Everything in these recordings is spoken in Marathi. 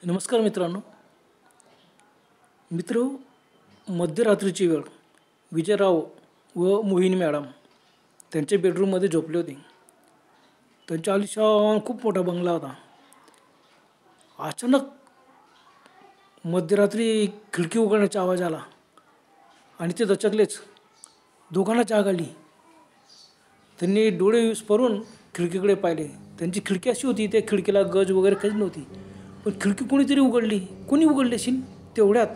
नमस्कार मित्रांनो. मध्यरात्रीची वेळ विजयराव व मोहिनी मॅडम त्यांच्या बेडरूममध्ये झोपले होते. त्यांच्या आलिशान खूप मोठा बंगला होता. अचानक मध्यरात्री खिडकी उघडण्याचा आवाज आला आणि ते दचकलेच. दोघांना जाग आली. त्यांनी डोळे विस्फारून खिडकीकडे पाहिले. त्यांची खिडकी अशी होती, त्या खिडकीला गज वगैरे काहीच नव्हती, पण खिडकी कोणीतरी उघडली. कोणी उघडली असेल? तेवढ्यात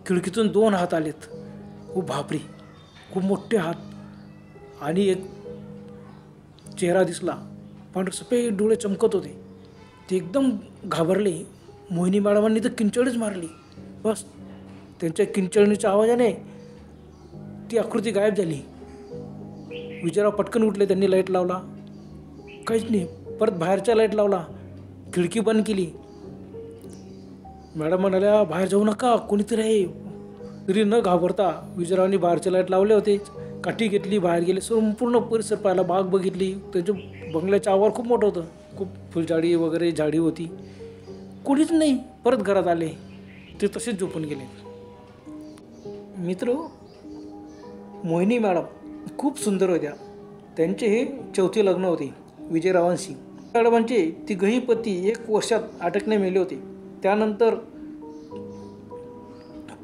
खिडकीतून 2 हात आलेत. ओ बापरे, खूप मोठे हात आणि एक चेहरा दिसला. पांढरे सफेद डोळे चमकत होते. ते एकदम घाबरले. मोहिनी मॅडमांनी तर किंचाळच मारली. बस त्यांच्या किंचाळणीच्या आवाजाने ती आकृती गायब झाली. विजयराव पटकन उठले. त्यांनी लाईट लावला. काहीच नाही. परत बाहेरचा लाईट लावला. खिडकी बंद केली. मॅडम म्हणाल्या, बाहेर जाऊ नका, कोणीतरी आहे. तरी न घाबरता विजयरावांनी बाहेरचे लाईट लावले होते. काठी घेतली, बाहेर गेले. संपूर्ण परिसर पाहिला, बाग बघितली. त्यांच्या बंगल्याचं आवार खूप मोठं होतं. खूप फुलझाडी वगैरे झाडी होती. कोणीच नाही. परत घरात आले. ते तसेच झोपून गेले. मित्र, मोहिनी मॅडम खूप सुंदर होत्या. त्यांचे हे 4थे लग्न होते विजयरावांशी. मॅडमांचे तिघही पती 1 वर्षात अटकने मेले होते. त्यानंतर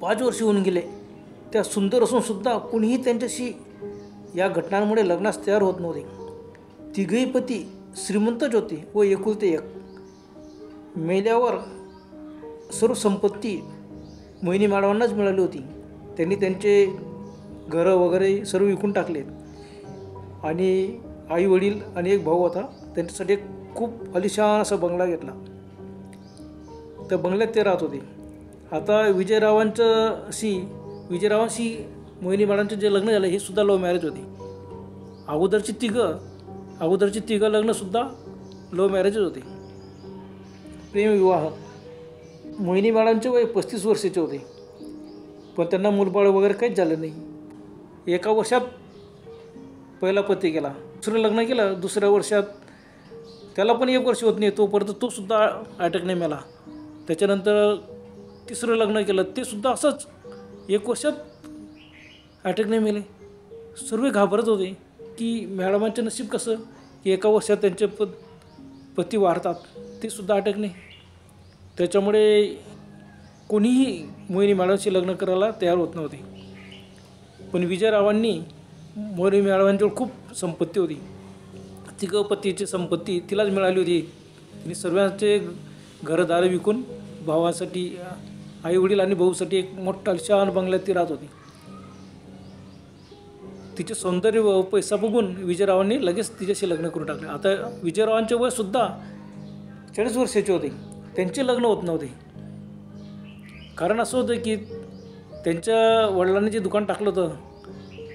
5 वर्ष होऊन गेले. त्या सुंदर असून सुद्धा कुणीही त्यांच्याशी या घटनांमुळे लग्नास तयार होत नव्हते. तिघही पती श्रीमंतच होते व एकुलते एक. मेल्यावर सर्व संपत्ती मोहिनी मॅडमांनाच मिळाली होती. त्यांनी त्यांचे घरं वगैरे सर्व विकून टाकले आणि आई वडील आणि एक भाऊ होता, त्यांच्यासाठी एक खूप आलिशान असा बंगला घेतला. त्या बंगल्यात ते राहत होते. आता विजयरावांशी मोहिनी मॅडमचं जे लग्न झालं हे सुद्धा लव्ह मॅरेज होते. अगोदरची तिघं लग्नसुद्धा लव्ह मॅरेजच होते, प्रेमविवाह. मोहिनी मॅडमचे वय 35 वर्षाचे होते, पण त्यांना मूलबाळ वगैरे काहीच झालं नाही. 1 वर्षात पहिला पती गेला. दुसरं लग्न केलं. 2ऱ्या वर्षात त्याला पण 1 वर्ष होत नाही, तोपर्यंत तो सुद्धा अटॅकने मेला. त्याच्यानंतर 3रं लग्न केलं. ते सुद्धा असंच 1 वर्षात अटॅकने मेले. सर्व घाबरत होते की मॅडमांचं नशीब कसं की 1 वर्षात त्यांचे पती वारतात, ते सुद्धा अटॅकने. त्याच्यामुळे कोणीही मोहिनी मॅडमशी लग्न करायला तयार होत नव्हते. पण विजयरावांनी मोहिनी मॅडमांजवळ खूप संपत्ती होती. तिघं पतीची संपत्ती तिलाच मिळाली होती. तिने सर्वांचे घरदारं विकून भावासाठी, आईवडील आणि भाऊसाठी एक मोठा आलिशान बंगल्यात ती राहत होती. तिचे सौंदर्य व पैसा बघून विजयरावांनी लगेच तिच्याशी लग्न करून टाकले. आता विजयरावांचे वयसुद्धा 40 वर्षाचे होते. त्यांचे लग्न होत नव्हते. कारण असं होतं की त्यांच्या वडिलांनी जे दुकान टाकलं होतं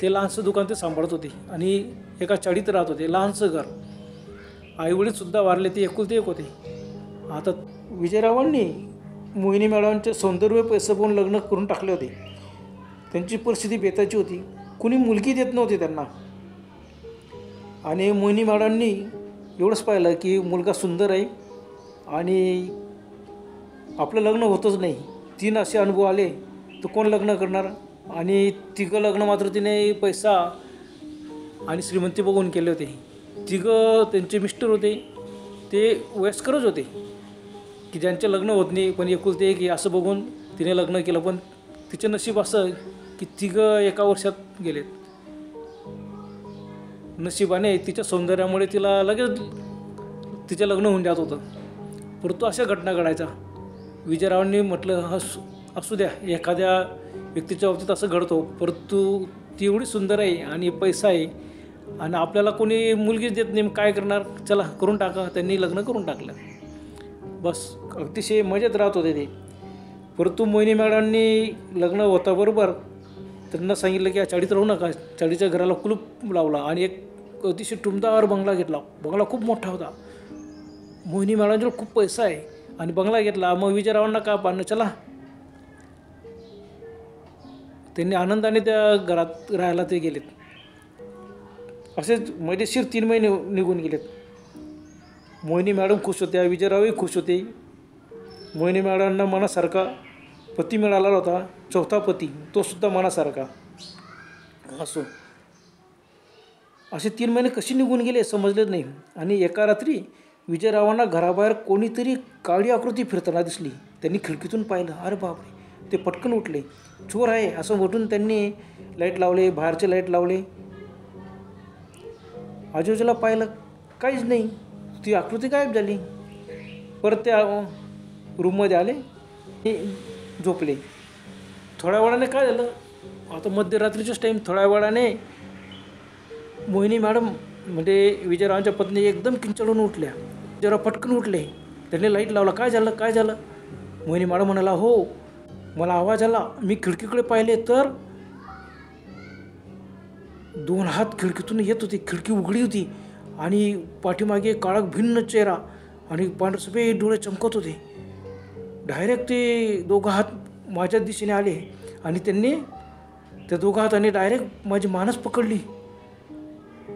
ते लहानसं दुकान ते सांभाळत होते आणि एका चाळीत राहत होते, लहानसं घर. आईवडीलसुद्धा वारले, ते एकुलते एक होते. आता विजयरावांनी मोहिनी मॅडमचे सौंदर्य पैसे बघून लग्न करून टाकले होते. त्यांची परिस्थिती बेताची होती. कुणी मुलगी देत नव्हती त्यांना. आणि मोहिनी मॅडमनी एवढंच पाहिलं की मुलगा सुंदर आहे आणि आपलं लग्न होतच नाही. 3 असे अनुभव आले तर कोण लग्न करणार. आणि 3घं लग्न मात्र तिने पैसा आणि श्रीमंती बघून केले होते. 3घं त्यांचे मिस्टर होते, ते वयस्करच होते की ज्यांचे लग्न होत नाही, पण एकुलते एक असं बघून तिने लग्न केलं. पण तिचे नशीब असं की 3घं 1 वर्षात गेलेत. नशिबाने तिच्या सौंदर्यामुळे तिला लगेच तिचं लग्न होऊन जात होतं. परंतु अशा घटना घडायचा. विजयरावांनी म्हटलं, असू द्या, एखाद्या व्यक्तीच्या बाबतीत असं घडतो, परंतु ती एवढी सुंदर आहे आणि पैसा आहे आणि आपल्याला कोणी मुलगीच देत नाही, काय करणार, चला करून टाका. त्यांनी लग्न करून टाकलं. बस अतिशय मजेत राहत होते ते. परंतु मोहिनी मॅडमनी लग्न होताबरोबर त्यांना सांगितलं की या चाळीत राहू नका. चाळीच्या घराला कुलूप लावला आणि एक अतिशय टुमदार बंगला घेतला. बंगला खूप मोठा होता. मोहिनी मॅडमजवळ खूप पैसा आहे आणि बंगला घेतला. मग विजयरावांना का पाहणं, चला. त्यांनी आनंदाने त्या घरात राहायला ते गेलेत. असेच मजेशीर 3 महिने निघून गेलेत. मोहिनी मॅडम खुश होत्या, विजयरावही खुश होते. मोहिनी मॅडमना मनासारखा पती मिळाला होता, चौथा पती, तो सुद्धा मनासारखा. असो असे 3 महिने कसे निघून गेले समजलेच नाही. आणि एका रात्री विजयरावांना घराबाहेर कोणीतरी काळी आकृती फिरताना दिसली. त्यांनी खिडकीतून पाहिलं. अरे बापरे! ते पटकन उठले. चोर आहे असं म्हटून त्यांनी लाईट लावले, बाहेरचे लाईट लावले. आजूबाजूला पाहिलं, काहीच नाही. ती आकृती गायब झाली. परत त्या रूममध्ये आले, झोपले. थोड्या वेळाने काय झालं, आता मध्यरात्रीच्याच टाईम, थोड्या वेळाने मोहिनी मॅडम म्हणजे विजयरावांच्या पत्नी एकदम किंचाळून उठल्या. जरा पटकन उठले. त्यांनी लाईट लावला. काय झालं, काय झालं? मोहिनी मॅडम म्हणाला, हो मला आवाज आला. मी खिडकीकडे पाहिले तर 2 हात खिडकीतून येत होते. खिडकी उघडी होती आणि पाठीमागे काळा भिन्न चेहरा आणि पांढरसफेद डोळे चमकत होते. डायरेक्ट ते 2 हात माझ्या दिशेने आले आणि त्यांनी त्या 2 हाताने डायरेक्ट माझी मानच पकडली.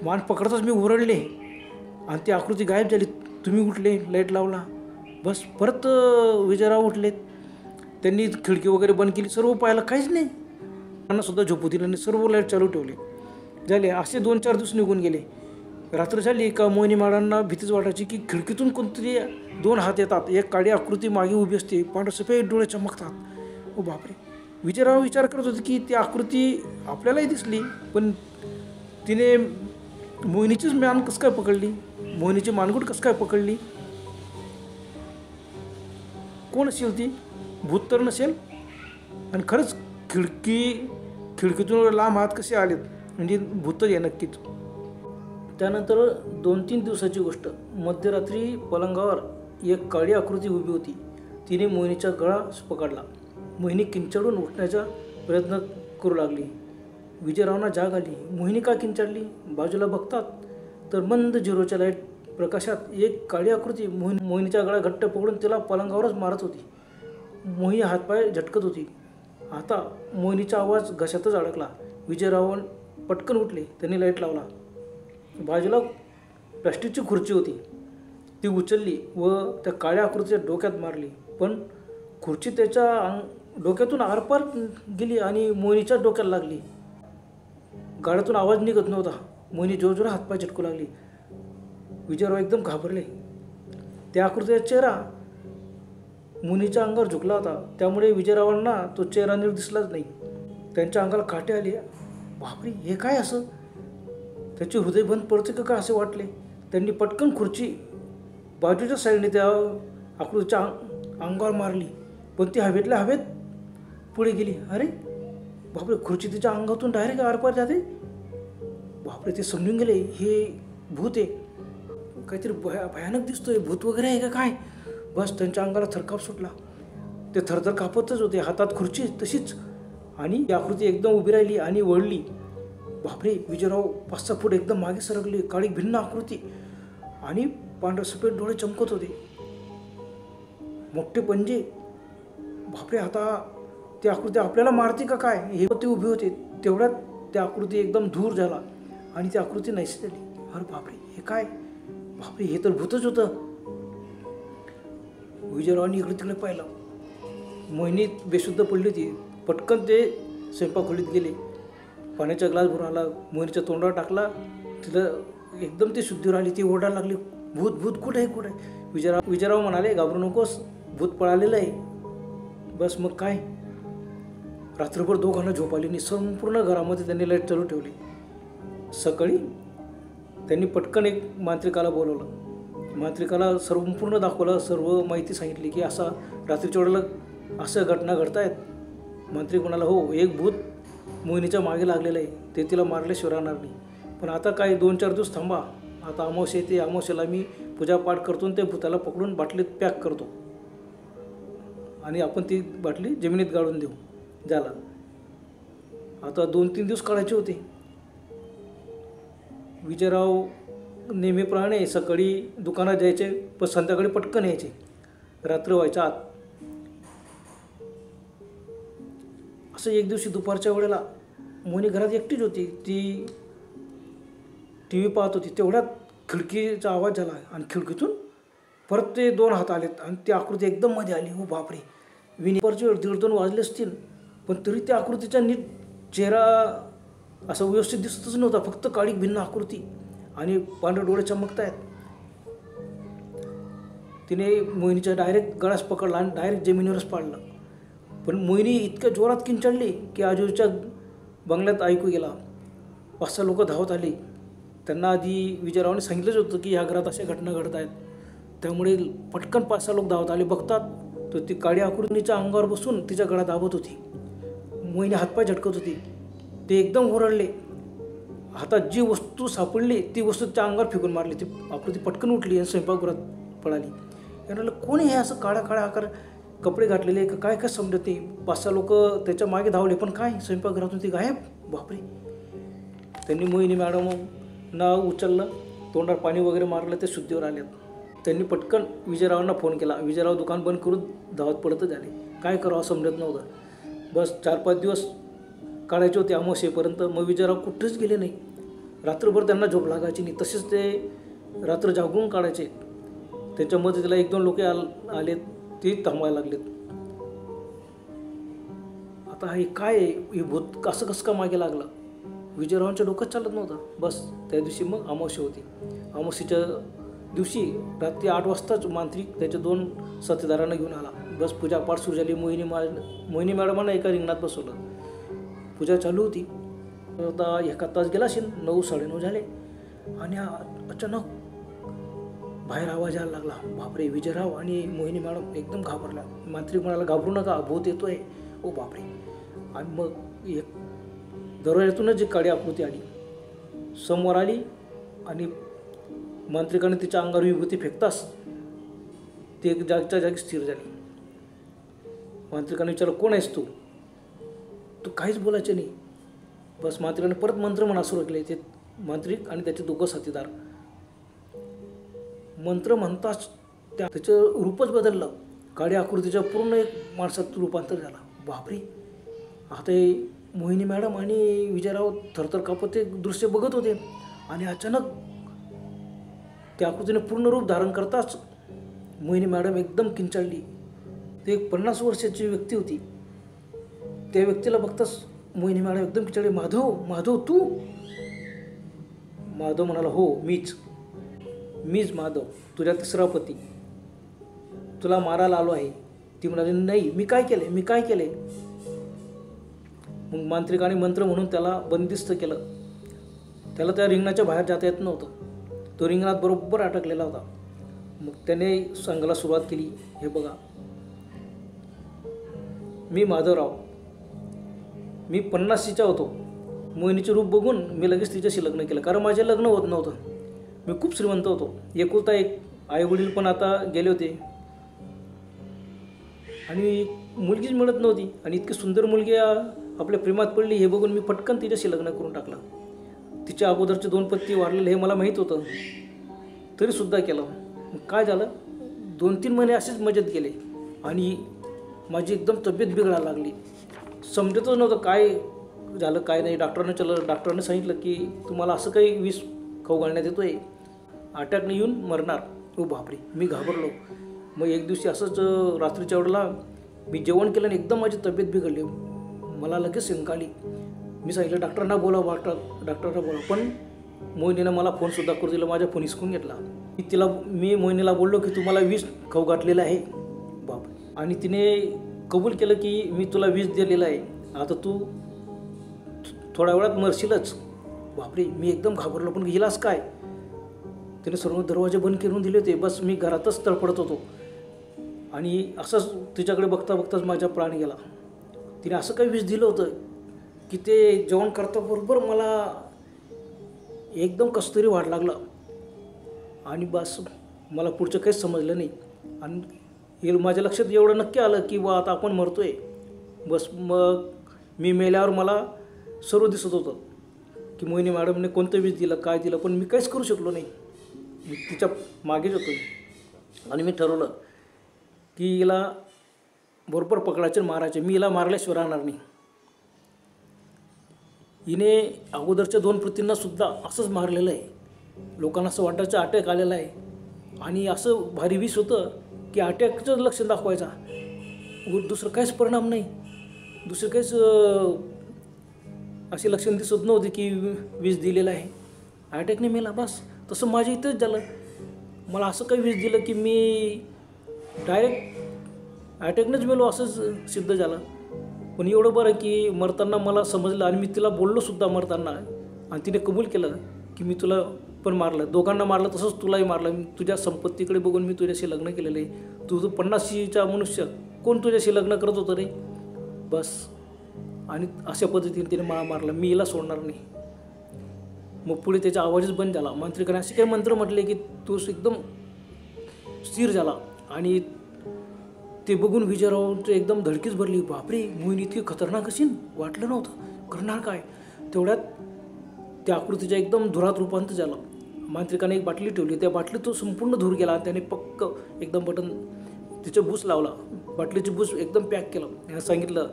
मान पकडताच मी ओरडले आणि ती आकृती गायब झाली. तुम्ही उठले, लाईट लावला. बस परत विजयराव उठले. त्यांनी खिडकी वगैरे बंद केली, सर्व पाहिलं, काहीच नाही. त्यांना सुद्धा झोपू दिलं आणि सर्व लाईट चालू ठेवले. झाले असे 2-4 दिवस निघून गेले. रात्र झाली का मोहिनी मॅडमना भीतीच वाटायची की खिडकीतून कोणतरी 2 हात येतात, एक काळी आकृती मागे उभी असते, पांढरसफेद डोळे चमकतात. ओ बापरे! विजयराव विचार करत होते की ती आकृती आपल्यालाही दिसली, पण तिने मोहिनीचीच मान कसं काय पकडली, मोहिनीची मानगुट कसं काय पकडली? कोण असेल ती? भूत तर नसेल? आणि खरंच खिडकीतून लांब हात कसे आलेत, म्हणजे भूतच आहे नक्कीच. त्यानंतर 2-3 दिवसाची गोष्ट. मध्यरात्री पलंगावर एक काळी आकृती उभी होती. तिने मोहिनीचा गळा पकडला. मोहिनी किंचाळून उठण्याचा प्रयत्न करू लागली. विजयरावांना जाग आली. मोहिनी का किंचाळली? बाजूला बघतात तर मंद झिरोच्या लाईट प्रकाशात एक काळी आकृती मोहिनीचा गळा घट्ट पकडून तिला पलंगावरच मारत होती. मोहिनी हातपाय झटकत होती. आता मोहिनीचा आवाज घशातच अडकला. विजयरावण पटकन उठले. त्यांनी लाईट लावला. बाजूला प्लास्टिकची खुर्ची होती, ती उचलली व त्या काळ्या आकृतीच्या डोक्यात मारली. पण खुर्ची त्याच्या डोक्यातून आरपार गेली आणि मोहिनीच्या डोक्याला लागली. गाड्यातून आवाज निघत नव्हता. मोहिनी जोरजोरात हातपाय झटकू लागली. विजयराव एकदम घाबरले. त्या आकृतीचा चेहरा मोहिनीच्या अंगावर झुकला होता, त्यामुळे विजयरावांना तो चेहरा नीट दिसलाच नाही. त्यांच्या अंगाला काटे आले. बापरे, हे काय असं? त्याचे हृदय बंद पडते का असे वाटले. त्यांनी पटकन खुर्ची बाजूच्या साईडने त्या आकृतीच्या अंगावर मारली, पण ती हवेतल्या हवेत पुढे गेली. अरे बापरे, खुर्ची तिच्या अंगातून डायरेक्ट आरपार जाते. बापरे, ते समजून गेले हे भूत आहे, काहीतरी भयानक दिसतोय, भूत वगैरे आहे का काय. बस त्यांच्या अंगाला थरकाप सुटला. ते थरथर कापतच होते. हातात खुर्ची तशीच आणि ती आकृती एकदम उभी राहिली आणि वळली. बापरे, विजयराव 5-6 फूट एकदम मागे सरकले. काळी भिन्न आकृती आणि पांढरसफेद डोळे चमकत होते, मोठे पंजे. बापरे, आता ती आकृती आपल्याला मारते का काय, हे ते उभे होते. तेवढ्यात त्या आकृती एकदम दूर झाला आणि ती आकृती नाहीशी झाली. अरे बापरे, हे काय? बापरे, हे तर भूतच होतं. विजयरावांनी इकडे तिकडे पाहिलं. मोहिनी बेशुद्ध पडली होती. पटकन ते स्वयंपाकखोलीत गेले. पाण्याचा ग्लास भरून आला, मोहिनीच्या तोंडावर टाकला. तिला एकदम ती शुद्धीवर आली. ती ओरडायला लागली, भूत भूत कुठे आहे, कुठे आहे? विजयराव म्हणाले, घाबरू नकोस, भूत पळालेलं आहे. बस मग काय. रात्रभर दोघांना झोप आली नाही. संपूर्ण घरामध्ये त्यांनी लाईट चालू ठेवली. सकाळी त्यांनी पटकन एक मांत्रिकाला बोलवलं. मांत्रिकाला संपूर्ण दाखवलं, सर्व माहिती सांगितली की असा रात्रीच्या वेळेला असं घटना घडत आहेत. मांत्रिक म्हणाला, हो, एक भूत मोहिनीच्या मागे लागलेलं आहे, ते तिला मारल्याशिवाय राहणार नाही. पण आता काय 2-4 दिवस थांबा. आता अमावस्या येते, अमावस्याला मी पूजापाठ करतो आणि त्या भूताला पकडून बाटलीत पॅक करतो आणि आपण ती बाटली जमिनीत गाडून देऊ. झाला. आता 2-3 दिवस काढायचे होते. विजयराव नेहमीप्रमाणे सकाळी दुकानात जायचे, पण संध्याकाळी पटकन यायचे, रात्र व्हायच्या आत. असं एक दिवशी दुपारच्या वेळेला मोहिनी घरात एकटीच होती. ती TV पाहत होती. तेवढ्यात खिडकीचा आवाज झाला आणि खिडकीतून परत ते 2 हात आलेत आणि ती आकृती एकदम मध्ये आली. हो बापरे, विनिपरचे 1:30-2 वाजले असतील, पण तरी त्या आकृतीचा नीट चेहरा असा व्यवस्थित दिसतच नव्हता. फक्त काळी भिन्न आकृती आणि पांढरे डोळे चमकत आहेत. तिने मोहिनीच्या डायरेक्ट गळास पकडला आणि डायरेक्ट जमिनीवरच पाडलं. पण मोहिनी इतक्या जोरात किंचाळली की आजूबाजूच्या बंगल्यात ऐकू गेला. 5-6 लोक धावत आली. त्यांना आधी विजयरावांनी सांगितलंच होतं की ह्या घरात अशा घटना घडत आहेत. त्यामुळे पटकन 5-6 लोक धावत आले. बघतात तर ती काळी आकृतीच्या अंगावर बसून तिच्या गळा दाबत होती. मोहिनी हातपाय झटकत होती. ते एकदम ओरडले. हातात जी वस्तू सापडली ती वस्तू त्या अंगावर फेकून मारली. ती आकृती पटकन उठली आणि स्वयंपाकगृहात पळाली. यांना कोणी हे असं काळा काळा आकार कपडे घातलेले काय काय समजत नाही. 5-6 लोक त्याच्या मागे धावले, पण काय स्वयंपाकघरातून ती गायब. बापरे. त्यांनी मोहिनी मॅडमना उचललं, तोंडावर पाणी वगैरे मारलं. ते शुद्धीवर आल्यात. त्यांनी पटकन विजयरावांना फोन केला. विजयराव दुकान बंद करून धावत पडतच झाले. काय करावं समजत नव्हतं. बस 4-5 दिवस काढायचे होते अमावस्येपर्यंत. मग विजयराव कुठेच गेले नाही. रात्रभर त्यांना झोप लागायची नाही. तसेच ते रात्र जागून काढायचे. त्याच्या मदतीला 1-2 लोक आलेत, ते थांबायला लागलेत. आता हे काय हे भूत असं कसं का मागे लागलं. विजयरावांच्या डोक्यात चालत नव्हतं. बस त्या दिवशी मग अमावस्या होती. अमावस्येच्या दिवशी रात्री 8 वाजताच मांत्रिक त्याच्या 2 साथीदारांना घेऊन आला. बस पूजापाठ सुरू झाली. मोहिनी मॅडमांना एका रिंगणात बसवलं. पूजा चालू होती. आता 1 तास गेला असेल, 9-9:30 झाले आणि अचानक बाहेर आवाज यायला लागला. बापरे. विजयराव आणि मोहिनी मॅडम एकदम घाबरला. मांत्रिक म्हणाला, घाबरू नका, भूत येतोय. ओ बापरे. आणि मग एक दरवाज्यातूनच जी काळी आकृती आली, समोर आली आणि मांत्रिकाने तिच्या अंगावर विभूती फेकताच ती एक जागच्या जागी स्थिर झाली. मांत्रिकाने विचारलं, कोण आहेस तू? तू काहीच बोलायचे नाही. बस मांत्रिकाने परत मंत्र म्हणा सुरू केले. ते मांत्रिक आणि त्याचे 2 साथीदार मंत्र म्हणताच त्याचं रूपच बदललं. काळ्या आकृतीच्या पूर्ण एक माणसात रूपांतर झाला. बापरे. आता मोहिनी मॅडम आणि विजयराव थरथर कापत ते दृश्य बघत होते आणि अचानक त्या आकृतीने पूर्ण रूप धारण करताच मोहिनी मॅडम एकदम किंचाळली. ती एक 50 वर्षाची व्यक्ती होती. त्या व्यक्तीला बघताच मोहिनी मॅडम एकदम किंचाळली. माधव तू? माधव म्हणाला, हो मीच माधव, तुझ्या 3रा पती. तुला मारायला आलो आहे. ती म्हणाली, नाही, मी काय केले? मग मांत्रिकाने मंत्र म्हणून त्याला बंदिस्त केलं. त्याला त्या रिंगणाच्या बाहेर जाता येत नव्हतं. तो रिंगणात बरोबर अटकलेला होता. मग त्याने सांगायला सुरुवात केली, हे बघा, मी माधवराव, मी 50शीचा होतो. मोहिनीचे रूप बघून मी लगेच तिच्याशी लग्न केलं, कारण माझे लग्न होत नव्हतं. मी खूप श्रीमंत होतो. एकुलता एक आईवडील पण आता गेले होते आणि मुलगीच मिळत नव्हती. आणि इतकी सुंदर मुलगी आपल्या प्रेमात पडली हे बघून मी पटकन तिच्याशी लग्न करून टाकलं. तिच्या अगोदरचे 2 पती वारलेले हे मला माहीत होतं, तरीसुद्धा केलं. काय झालं, 2-3 महिने असेच मजेत गेले आणि माझी एकदम तब्येत बिघडायला लागली. समजतच नव्हतं काय झालं काय नाही. डॉक्टरांनी सांगितलं की तुम्हाला असं काही विष खाऊ घालण्यात येतो आहे, अटॅकने येऊन मरणार. ओ बापरे. मी घाबरलो. मग एक दिवशी असंच रात्रीच्या वेळेला मी जेवण केलं आणि एकदम माझी तब्येत बिघडली. मला लगेच शंका आली. मी सांगितलं डॉक्टरांना बोलावं. डॉक्टरांना बोलावं. पण मोहिनीनं मला फोनसुद्धा करू दिला. माझा फोन हिसकून घेतला. मी मोहिनीला बोललो की तुम्हाला विष खाऊ घातलेलं आहे बाप. आणि तिने कबूल केलं की मी तुला विष दिलेलं आहे, आता तू थोड्या वेळात मरशीलच. बापरे. मी एकदम घाबरलो. पण गेलास काय? तिने सर्व दरवाजे बंद करून दिले होते. बस मी घरातच तळपडत होतो आणि असंच तिच्याकडे बघताच माझा प्राण गेला. तिने असं काही विष दिलं होतं की ते जेवण करताबरोबर मला एकदम कसं तरी वाढ लागला आणि बस मला पुढचं काहीच समजलं नाही. आणि हे माझ्या लक्षात एवढं नक्की आलं की आता आपण मरतोय. बस मग मी मेल्यावर मला सर्व दिसत होतं की मोहिनी मॅडमने कोणतं विष दिलं, काय दिलं, पण मी काहीच करू शकलो नाही. मी तिच्या मागेच होतो आणि मी ठरवलं की हिला बरोबर पकडायचे मारायचे. मी हिला मारल्याशिवाय राहणार नाही. हिने अगोदरच्या 2 पतींना सुद्धा असंच मारलेलं आहे. लोकांना असं वाटायचं अटॅक आलेला आहे. आणि असं भारी विष होतं की अटॅकचं लक्षण दाखवायचा, दुसरं काहीच परिणाम नाही, दुसरं काहीच असे लक्षण दिसत नव्हते की विष दिलेलं आहे, अटॅकने मेला. बस तसं माझ्या इथंच झालं. मला असं काही विष दिलं की मी डायरेक्ट अटॅकनेच मेलो असंच सिद्ध झालं. पण एवढं बरं की मरताना मला समजलं आणि मी तिला बोललोसुद्धा मरताना, आणि तिने कबूल केलं की मी तुला पण मारलं, दोघांना मारलं तसंच तुलाही मारलं. तुझ्या संपत्तीकडे बघून मी तुझ्याशी लग्न केलेलं आहे. तुझं 50शीचा मनुष्य कोण तुझ्याशी लग्न करत होतं रे. बस आणि अशा पद्धतीने तिने मला मारलं, मी हिला सोडणार नाही. मग पुढे त्याचा आवाजच बंद झाला. मांत्रिकाने असे काही मंत्र म्हटले की तो एकदम स्थिर झाला. आणि ते बघून विजयरावांचं एकदम धडकीच भरली. बापरे, मोहिनी इतकी खतरनाक असेल, वाटलं नव्हतं. करणार काय. तेवढ्यात त्या आकृतीच्या एकदम धुरात रूपांतर झालं. मांत्रिकाने एक बाटली ठेवली, त्या बाटलीत तो संपूर्ण धूर गेला आणि त्याने पक्क एकदम बटन तिचं बूस लावला, बाटलीची बूस एकदम पॅक केलं. यानं सांगितलं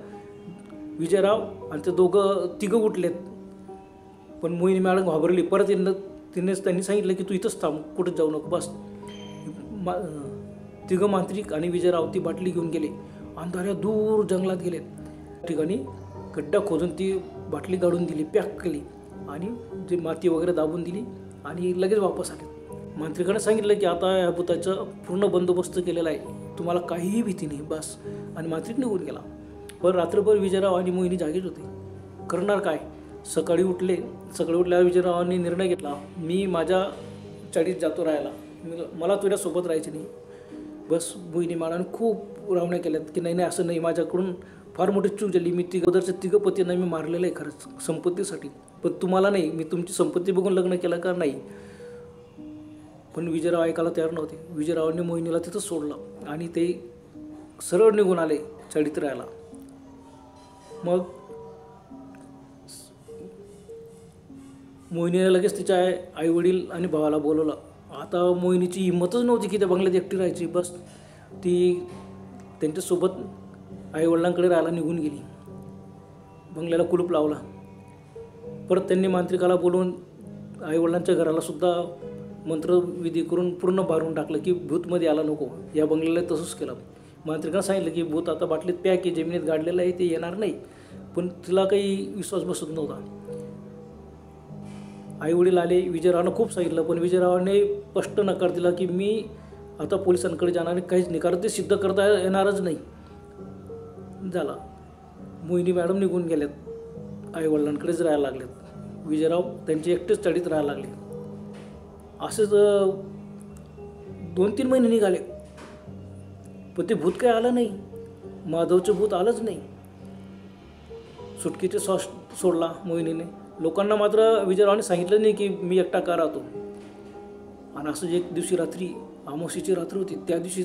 विजयराव आणि ते तिघं उठलेत. पण मोहिनी मॅडम घाबरली. परत त्यांनी सांगितलं की तू इथंच थांब, कुठंच जाऊ नको. बस तिघं मांत्रिक आणि विजयराव ती बाटली घेऊन गेले, अंधाऱ्या दूर जंगलात गेले. ठिकाणी गड्डा खोदून ती बाटली काढून दिली, पॅक केली आणि जे माती वगैरे दाबून दिली आणि लगेच वापस आले. मांत्रिकाने सांगितलं की आता या भूताचा पूर्ण बंदोबस्त केलेला आहे, तुम्हाला काहीही भीती नाही. बस. आणि मांत्रिक निघून गेला. पण रात्रभर विजयराव आणि मोहिनी जागीच होते. करणार काय. सकाळी उठल्यावर विजयरावांनी निर्णय घेतला, मी माझ्या चाळीत जातो राहायला, मला तुझ्यासोबत राहायचे नाही. बस. मोहिनी मॅडमने खूप रावण्या केल्यात की नाही असं नाही, माझ्याकडून फार मोठी चूक झाली, मी तिघं पतींना मी मारलेलं आहे खरंच संपत्तीसाठी, पण तुम्हाला नाही, मी तुमची संपत्ती बघून लग्न केलं का नाही. पण विजयराव ऐकायला तयार नव्हते. विजयरावांनी मोहिनीला तिथं सोडलं आणि ते सरळ निघून आले चाळीत राहायला. मग मोहिनीने लगेच तिच्या आईवडील आणि भावाला बोलवलं. आता मोहिनीची हिंमतच नव्हती की त्या बंगल्यात एकटी राहायची. बस. ती त्यांच्यासोबत आईवडिलांकडे राहायला निघून गेली. बंगल्याला कुलूप लावला. परत त्यांनी मांत्रिकाला बोलवून आईवडिलांच्या घरालासुद्धा मंत्रविधी करून पूर्ण भारून टाकलं की भूतमध्ये आला नको. या बंगल्याला तसंच केलं. मांत्रिकानं सांगितलं की भूत आता बाटलीत पॅक आहे, जमिनीत गाडलेलं आहे, ते येणार नाही. पण तिला काही विश्वास बसत नव्हता. आईवडील आले. विजयरावानं खूप सांगितलं, पण विजयरावाने स्पष्ट नकार दिला की मी आता पोलिसांकडे जाणार काहीच नाही, कारण ते सिद्ध करता येणारच नाही. झाला. मोहिनी मॅडम निघून गेल्यात, आईवडिलांकडेच राहायला लागलेत. विजयराव त्यांचे एकटेच चाळीत राहायला लागले. असेच 2-3 महिने निघाले, पण ते भूत काही आलं नाही. माधवचं भूत आलंच नाही. सुटकीचे श्वास सोडला मोहिनीने. लोकांना मात्र विजयरावाने सांगितलं नाही की मी एकटा का राहतो. आणि असं एक दिवशी रात्री, अमावस्येची रात्र होती, त्या दिवशी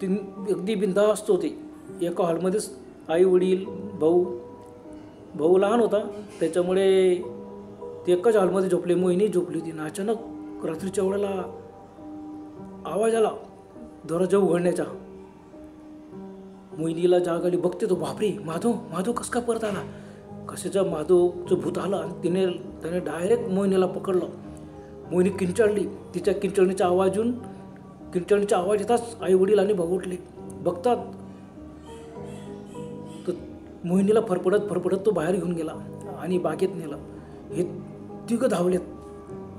ती अगदी बिनधास्त होते. एका हॉलमध्येच आई वडील, भाऊ लहान होता त्याच्यामुळे ते एकाच हॉलमध्ये झोपले. मोहिनी झोपली होती. अचानक रात्रीच्या वेळेला आवाज आला दरवाजा उघडण्याचा. मोहिनीला जाग आली. बघते तो, बापरे, माधव कसं काय परत आला. कशाचं माधवचं भूत आलं आणि त्याने डायरेक्ट मोहिनीला पकडलं. मोहिनी किंचाळली. तिच्या किंचाळणीचा आवाज येताच आई वडील आणि भाऊ उठले. बघतात तर मोहिनीला फरफडत तो बाहेर घेऊन गेला आणि बागेत नेलं. हे तिघं धावलेत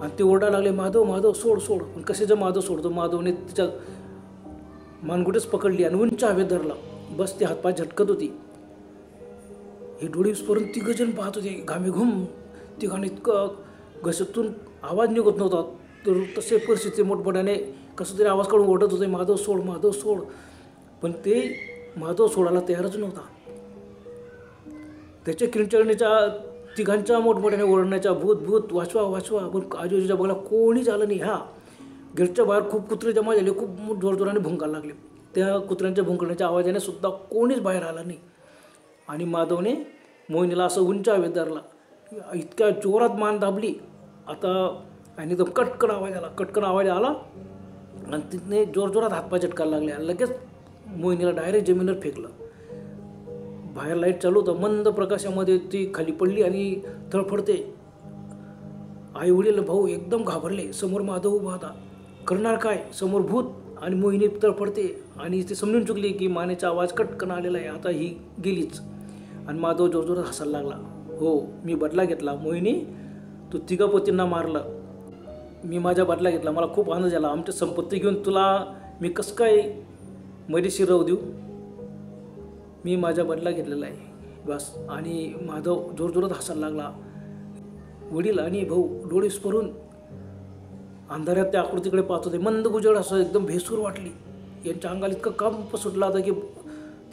आणि ते ओरडायला लागले, माधव सोड. पण कशाचं माधव सोडतो. माधवने तिच्या मानगुटेच पकडली आणि उंच हवेत धरला. बस. ते हातपाय झटकत होती. हे डोळीसपर्यंत तिघंजण पाहत होते घामेघूम. तिघांनी इतकं घशातून आवाज निघत नव्हता. तर तसे परिस्थिती मोठमोठ्याने कसं तरी आवाज काढून ओरडत होते, माधव सोड. पण ते माधव सोडायला तयारच नव्हता. त्याच्या किंचाळणीच्या तिघांच्या मोठमोठ्याने ओरडण्याच्या भूत वाचवा. पण आजूबाजूच्या बघायला कोणीच आलं नाही. गेटच्या बाहेर खूप कुत्रे जमा झाले, खूप जोरजोराने भुंकायला लागले. त्या कुत्र्यांच्या भुंकण्याच्या आवाजाने सुद्धा कोणीच बाहेर आला नाही. आणि माधवने मोहिनीला असं उंच हवेत धरला. इतक्या जोरात मान दाबली आता आणि एकदम कटकन आवाज आला आणि तिने जोरजोरात हातपाय झटकायला लागले आणि लगेच मोहिनीला डायरेक्ट जमिनीवर फेकलं. बाहेर लाईट चालू होतं. मंद प्रकाशामध्ये ती खाली पडली आणि तळफडते. आई वडील भाऊ एकदम घाबरले. समोर माधव उभा होता. करणार काय, समोर भूत. आणि मोहिनी तळपडते आणि ते समजून चुकली की मानेचा आवाज कटकन आलेला आहे, आता ही गेलीच. आणि माधव जोरजोरात हसायला लागला. हो, मी बदला घेतला मोहिनी, तू तिघापतींना मारलं, मी माझा बदला घेतला. मला खूप आनंद झाला. आमची संपत्ती घेऊन तुला मी कसं काय मजेशीर राहू देऊ. मी माझा बदला घेतलेला आहे बस. आणि माधव जोरजोरात हसायला लागला. वडील आणि भाऊ डोळे स्फरून अंधाऱ्यात त्या आकृतीकडे पाहत होते. मंद उजेड असं एकदम भेसूर वाटली. यांच्या अंगाला इतकं कंप सुटला होता की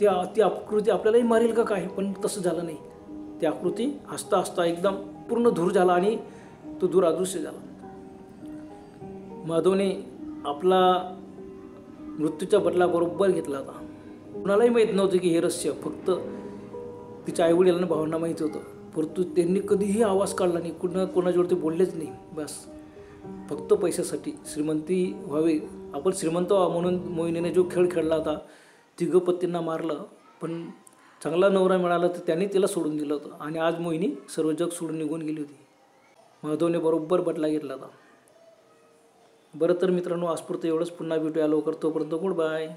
ती आकृती आपल्यालाही मारेल का काय, पण तसं झालं नाही. ती आकृती हसता हसता एकदम पूर्ण धूर झाला आणि तो दूर अदृश्य झाला. माधवने आपला मृत्यूचा बदला बरोबर घेतला होता. कुणालाही माहीत नव्हतं की हे रहस्य फक्त तिच्या आईवडिलांना भावांना माहीत होतं. परंतु त्यांनी कधीही आवाज काढला नाही, कोणाजवळ ते बोललेच नाही. बस फक्त पैशासाठी श्रीमंती व्हावी, आपण श्रीमंत व्हावं म्हणून मोहिनीने जो खेळ खेळला होता, तिघं पत्नींना मारलं, पण चांगला नवरा मिळाला तर त्यांनी तिला सोडून दिलं होतं. आणि आज मोहिनी सर्व जग सोडून निघून गेली होती. माधवने बरोबर बदला घेतला होता. बरं तर मित्रांनो, आजपुरतं एवढंच. पुन्हा भेटूया लवकर. तोपर्यंत गुड बाय.